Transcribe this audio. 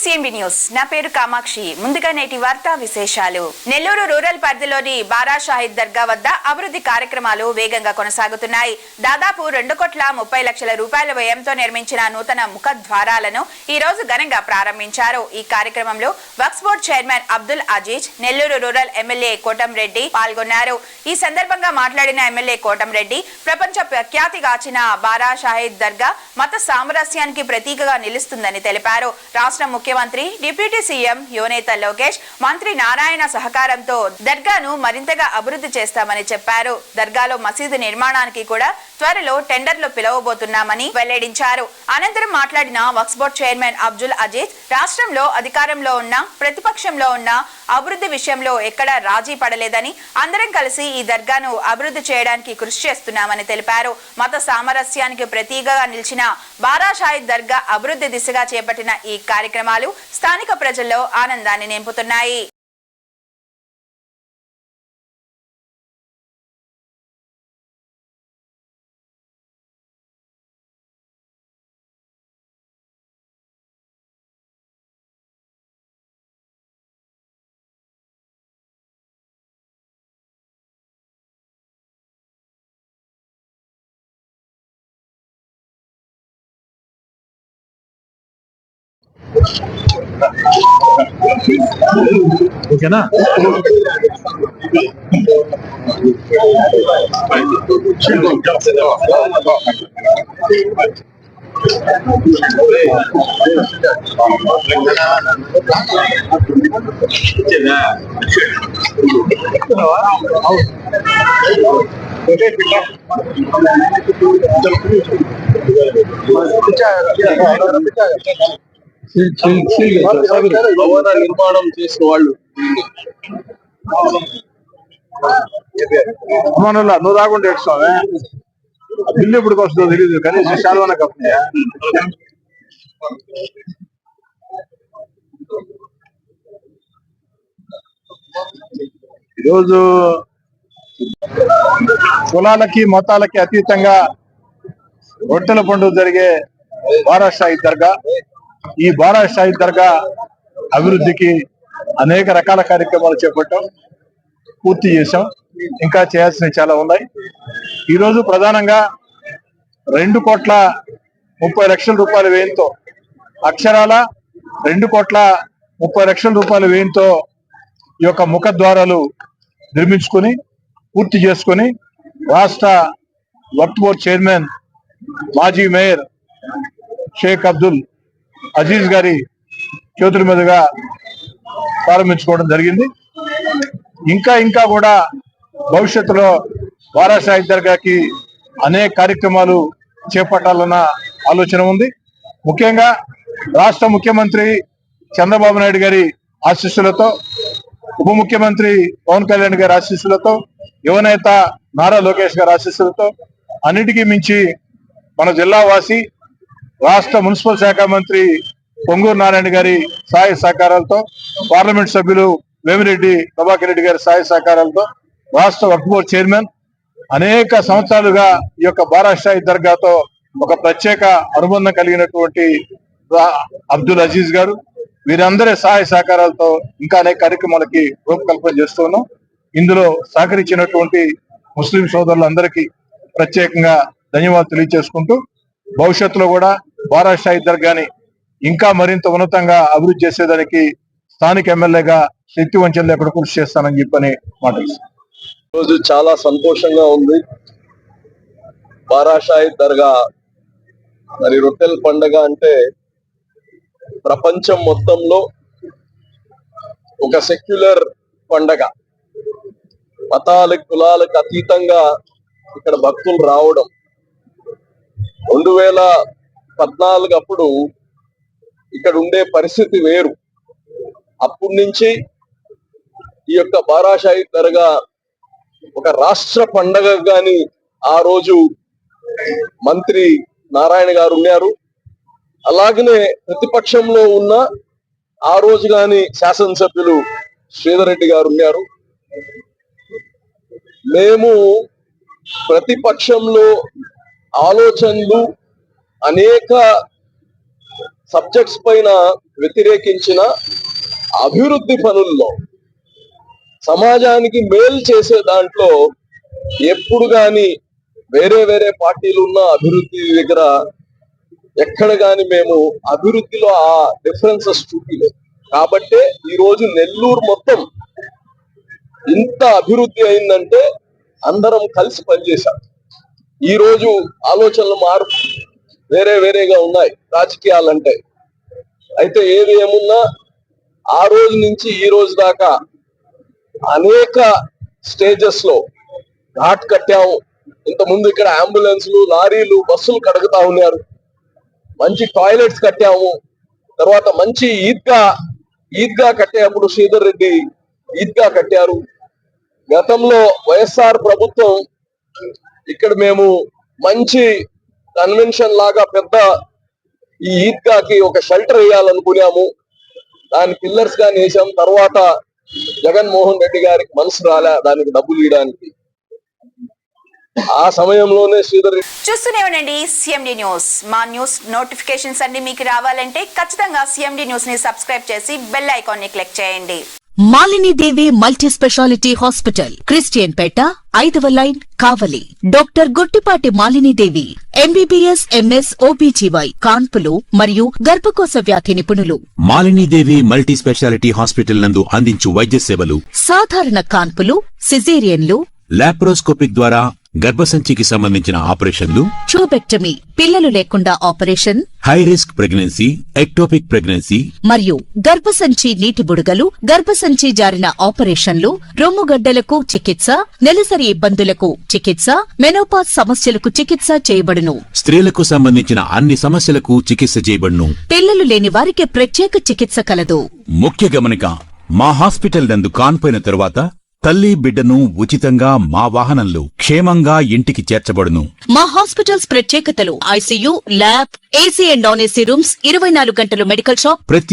CMB news. నా పేరు కామాక్షి. ముందుగా నేటి వార్తా విశేషాలు. నెల్లూరు రూరల్ పరిధిలోని బారా షాహిద్ దర్గా వద్ద అభివృద్ధి కార్యక్రమాలు వేగంగా కొనసాగుతున్నాయి. దాదాపు 2,30,00,000 రూపాయల వ్యయంతో నిర్మించిన నూతన ముఖద్వారాలను ఈ రోజు ఘనంగా ప్రారంభించారు. ఈ కార్యక్రమంలో Waqf board chairman Abdul Aziz, Nellore rural MLA Kotamreddy పాల్గొన్నారు. ఈ సందర్భంగా మాట్లాడిన ఎమ్మెల్యే కోటంరెడ్డి, ప్రపంచ ప్రఖ్యాతిగాచిన బారా షాహిద్ దర్గా మత సామరస్యానికి ప్రతీకగా నిలుస్తుందని తెలిపారు. రాష్ట్ర ముఖ్యమంత్రి, డిప్యూటీ సీఎం యువనేత లోకేష్, మంత్రి నారాయణ సహకారంతో దర్గాను మరింతగా అభివృద్ధి చేస్తామని చెప్పారు. దర్గాలో మసీదు నిర్మాణానికి కూడా త్వరలో టెండర్లు పిలవబోతున్నామని వెల్లడించారు. అనంతరం మాట్లాడిన వక్ఫ్ బోర్డు చైర్మన్ అబ్దుల్ అజీజ్, రాష్ట్రంలో అధికారంలో ఉన్న, ప్రతిపక్షంలో ఉన్న అభివృద్ధి విషయంలో ఎక్కడా రాజీ పడలేదని, అందరం కలిసి ఈ దర్గాను అభివృద్ధి చేయడానికి కృషి చేస్తున్నామని తెలిపారు. మత సామరస్యానికి ప్రతీకగా నిలిచిన బారా షాహిద్ దర్గా అభివృద్ధి దిశగా చేపట్టిన ఈ కార్యక్రమాలు స్థానిక ప్రజల్లో ఆనందాన్ని నింపుతున్నాయి. ఓకేనా? భవన నిర్మాణం చేసిన వాళ్ళు నువ్వు రాకుండా ఏడ్చావే, బిల్లు ఎప్పుడు వస్తుందో తెలియదు. కనీసం శాల్వాన కంపెనీ ఈరోజు కులాలకి మతాలకి అతీతంగా రొట్టెల పండుగ జరిగే బారా షాహిద్ దర్గా, ఈ బారా షాహిద్ దర్గా అభివృద్ధికి అనేక రకాల కార్యక్రమాలు చేపట్టాం, పూర్తి చేశాం. ఇంకా చేయాల్సినవి చాలా ఉన్నాయి. ఈరోజు ప్రధానంగా 2,30,00,000 రూపాయల వ్యయంతో, అక్షరాల 2,30,00,000 రూపాయల వ్యయంతో ఈ యొక్క ముఖద్వారాలు నిర్మించుకొని పూర్తి చేసుకొని రాష్ట్ర వక్ఫ్ బోర్డు చైర్మన్, మాజీ మేయర్ షేక్ అబ్దుల్ అజీజ్ గారి చేతుల మీదుగా ప్రారంభించుకోవడం జరిగింది. ఇంకా కూడా భవిష్యత్తులో బారా షాహిద్ దర్గాకి అనేక కార్యక్రమాలు చేపట్టాలన్న ఆలోచన ఉంది. ముఖ్యంగా రాష్ట్ర ముఖ్యమంత్రి చంద్రబాబు నాయుడు గారి ఆశీస్సులతో, ఉప ముఖ్యమంత్రి పవన్ కళ్యాణ్ గారి ఆశీస్సులతో, యువనేత నారా లోకేష్ గారి ఆశీస్సులతో, అన్నిటికీ మించి మన జిల్లా వాసి రాష్ట్ర మున్సిపల్ శాఖ మంత్రి పొంగూరు నారాయణ గారి సహాయ సహకారాలతో, పార్లమెంట్ సభ్యులు వేమిరెడ్డి ప్రభాకర్ రెడ్డి గారి సహాయ సహకారాలతో, రాష్ట్ర వక్ఫ్ బోర్డు చైర్మన్ అనేక సంవత్సరాలుగా ఈ యొక్క బారా షాహిద్ దర్గాతో ఒక ప్రత్యేక అనుబంధం కలిగినటువంటి అబ్దుల్ అజీజ్ గారు, వీరందరి సహాయ సహకారాలతో ఇంకా అనేక కార్యక్రమాలకి రూపకల్పన చేస్తున్నాం. ఇందులో సహకరించినటువంటి ముస్లిం సోదరులందరికీ ప్రత్యేకంగా ధన్యవాదాలు తెలియజేసుకుంటూ, భవిష్యత్తులో కూడా బారా షాహిద్ దర్గాని ఇంకా మరింత ఉన్నతంగా అభివృద్ధి చేసేదానికి స్థానిక ఎమ్మెల్యేగా శక్తి వంచనలు ఎక్కడ కృషి చేస్తానని చెప్పని మాట్లాడుతున్నాను. రోజు చాలా సంతోషంగా ఉంది. బారా షాహిద్ దర్గా మరి రొట్టెల పండగ అంటే ప్రపంచం మొత్తంలో ఒక సెక్యులర్ పండగ. మతాలకు కులాలకు అతీతంగా ఇక్కడ భక్తులు రావడం. 2014 అప్పుడు ఇక్కడ ఉండే పరిస్థితి వేరు. అప్పటి నుంచి ఈ యొక్క బారా షాహిద్ దర్గా ఒక రాష్ట్ర పండగ గాని ఆ రోజు మంత్రి నారాయణ గారు ఉన్నారు. అలాగనే ప్రతిపక్షంలో ఉన్న ఆ రోజు గాని శాసనసభ్యులు శ్రీధర్ రెడ్డి గారు ఉన్నారు. మేము ప్రతిపక్షంలో ఆలోచనలు అనేక సబ్జెక్ట్స్ పైన వ్యతిరేకించిన అభివృద్ధి పనుల్లో సమాజానికి మేలు చేసే దాంట్లో ఎప్పుడు గాని వేరే వేరే పార్టీలు ఉన్న అభివృద్ధి దగ్గర ఎక్కడ గాని మేము అభివృద్ధిలో ఆ డిఫరెన్సెస్ చూపిలేదు. కాబట్టే ఈ రోజు నెల్లూరు మొత్తం ఇంత అభివృద్ధి అయిందంటే అందరం కలిసి పనిచేశాం. ఈ రోజు ఆలోచనలు మార్పు వేరే వేరేగా ఉన్నాయి రాజకీయాలంటే. అయితే ఏది ఏమున్నా ఆ రోజు నుంచి ఈ రోజు దాకా అనేక స్టేజెస్ లో ఘాట్ కట్టాము. ఇంతకుముందు ఇక్కడ అంబులెన్స్లు, లారీలు, బస్సులు కడుగుతా ఉన్నారు. మంచి టాయిలెట్స్ కట్టాము. తర్వాత మంచి ఈద్గా కట్టేటప్పుడు శ్రీధర్ రెడ్డి ఈద్గా కట్టారు. గతంలో వైఎస్ఆర్ ప్రభుత్వం ఇక్కడ మేము మంచి కన్వెన్షన్ లాగా పెద్ద ఈ ఈద్గాకి ఒక షెల్టర్ వేయాలనుకున్నాము. దాని పిల్లర్స్ గాని వేసాం. తర్వాత జగన్మోహన్ రెడ్డి గారికి మనసు రాలే దానికి డబ్బులు ఇవ్వడానికి. ఆ సమయంలోనే శ్రీధర్ రెడ్డి. చూస్తూనే ఉండండి సిఎండి న్యూస్. మా న్యూస్ నోటిఫికేషన్స్ అన్ని మీకు రావాలంటే ఖచ్చితంగా సిఎండి న్యూస్ ని సబ్స్క్రైబ్ చేసి బెల్ ఐకాన్ ని క్లిక్ చేయండి. మాలిని దేవి మల్టీ స్పెషాలిటీ హాస్పిటల్, క్రిస్టియన్ పేట, 5వ లైన్, కావలి. డాక్టర్ గుట్టిపాటి మాలిని దేవి, ఎంబీబీఎస్, ఎంఎస్, ఓబీజీవై, కాన్పులు మరియు గర్భకోశ వ్యాధి నిపుణులు. మాలినీదేవి మల్టీ స్పెషాలిటీ హాస్పిటల్ నందు అందించు వైద్య సేవలు: సాధారణ కాన్పులు, సిజేరియన్లు, లాప్రోస్కోపిక్ ద్వారా గర్భసంచికి సంబంధించిన ఆపరేషన్లు, ట్యూబెక్టమీ, పిల్లలు లేకుండా operation, high risk pregnancy, ectopic pregnancy మరియు గర్భసంచి నీటి బుడగలు, గర్భసంచి జారిన ఆపరేషన్లు, రొమ్ముగడ్డలకు చికిత్స, నెలసరి ఇబ్బందులకు చికిత్స, మెనోపాజ్ సమస్యలకు చికిత్స చేయబడును. స్త్రీలకు సంబంధించిన అన్ని సమస్యలకు చికిత్స చేయబడును. పిల్లలు లేని వారికి ప్రత్యేక చికిత్స కలదు. ముఖ్య గమనిక: మా హాస్పిటల్ నందు కాన్పోయిన తరువాత తల్లి బిడ్డను ఉచితంగా మా వాహనంలో క్షేమంగా ఇంటికి చేర్చబడును. మా హాస్పిటల్స్ ప్రత్యేకతలు: ICU, lab, AC and non AC rooms, 24 గంటలు మెడికల్ షాప్, ప్రతి